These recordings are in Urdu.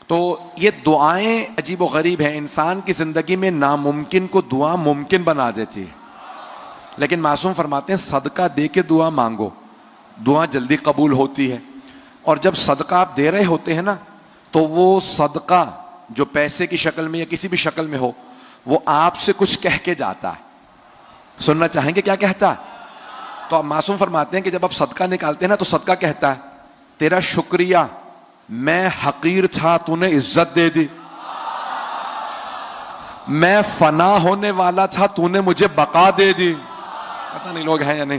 تو یہ دعائیں عجیب و غریب ہیں، انسان کی زندگی میں ناممکن کو دعا ممکن بنا دیتی ہے. لیکن معصوم فرماتے ہیں صدقہ دے کے دعا مانگو، دعا جلدی قبول ہوتی ہے. اور جب صدقہ آپ دے رہے ہوتے ہیں نا، تو وہ صدقہ جو پیسے کی شکل میں یا کسی بھی شکل میں ہو، وہ آپ سے کچھ کہہ کے جاتا ہے. سننا چاہیں گے کیا کہتا ہے؟ تو آپ معصوم فرماتے ہیں کہ جب آپ صدقہ نکالتے ہیں نا، تو صدقہ کہتا ہے تیرا شکریہ، میں حقیر تھا تو نے عزت دے دی، میں فنا ہونے والا تھا تو نے مجھے بقا دے دی. پتہ نہیں لوگ ہیں یا نہیں.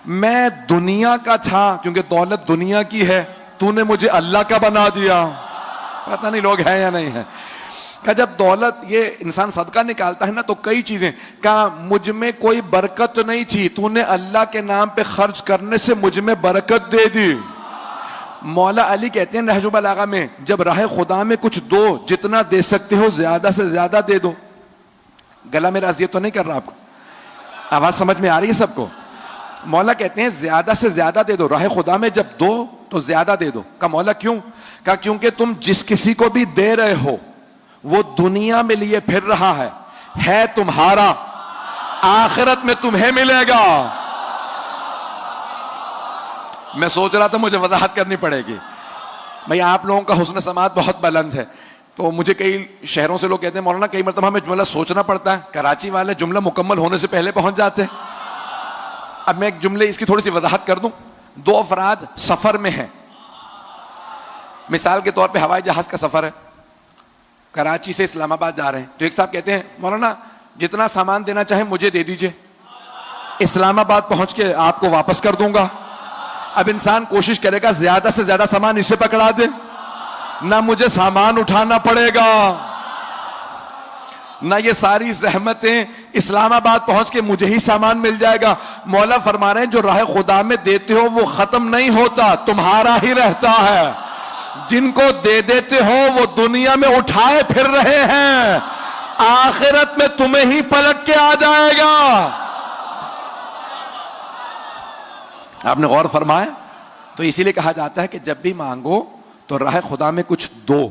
میں دنیا کا تھا کیونکہ دولت دنیا کی ہے، تو نے مجھے اللہ کا بنا دیا. پتہ نہیں لوگ ہیں یا نہیں ہیں. کہ جب دولت یہ انسان صدقہ نکالتا ہے نا، تو کئی چیزیں کہا مجھ میں کوئی برکت نہیں تھی، تو نے اللہ کے نام پہ خرچ کرنے سے مجھ میں برکت دے دی. مولا علی کہتے ہیں نہج البلاغہ میں، جب راہ خدا میں کچھ دو، جتنا دے سکتے ہو زیادہ سے زیادہ دے دو. گلا میرا اذیت تو نہیں کر رہا آپ کو؟ آواز سمجھ میں آ رہی ہے سب کو؟ مولا کہتے ہیں زیادہ سے زیادہ دے دو، راہ خدا میں جب دو تو زیادہ دے دو. کہا مولا کیوں؟ کہا کیونکہ تم جس کسی کو بھی دے رہے ہو وہ دنیا میں لیے پھر رہا ہے تمہارا، آخرت میں تمہیں ملے گا. میں سوچ رہا تھا مجھے وضاحت کرنی پڑے گی. بھئی آپ لوگوں کا حسن سماعت بہت بلند ہے، تو مجھے کئی شہروں سے لوگ کہتے ہیں مولانا کئی مرتبہ ہمیں جملہ سوچنا پڑتا ہے، کراچی والے جملہ مکمل ہونے سے پہلے پہنچ جاتے ہیں. اب میں ایک جملے اس کی تھوڑی سی وضاحت کر دوں. دو افراد سفر میں ہیں، مثال کے طور پہ ہوائی جہاز کا سفر ہے، کراچی سے اسلام آباد جا رہے ہیں. تو ایک صاحب کہتے ہیں مولانا جتنا سامان دینا چاہیں مجھے دے دیجئے، اسلام آباد پہنچ کے آپ کو واپس کر دوں گا. اب انسان کوشش کرے گا زیادہ سے زیادہ سامان اسے پکڑا دے، نہ مجھے سامان اٹھانا پڑے گا، نہ یہ ساری زحمتیں اسلام آباد پہنچ کے مجھے ہی سامان مل جائے گا. مولا فرما رہے ہیں جو راہ خدا میں دیتے ہو وہ ختم نہیں ہوتا، تمہارا ہی رہتا ہے. جن کو دے دیتے ہو وہ دنیا میں اٹھائے پھر رہے ہیں، آخرت میں تمہیں ہی پلٹ کے آ جائے گا. آپ نے غور فرمایا؟ تو اسی لیے کہا جاتا ہے کہ جب بھی مانگو تو راہ خدا میں کچھ دو.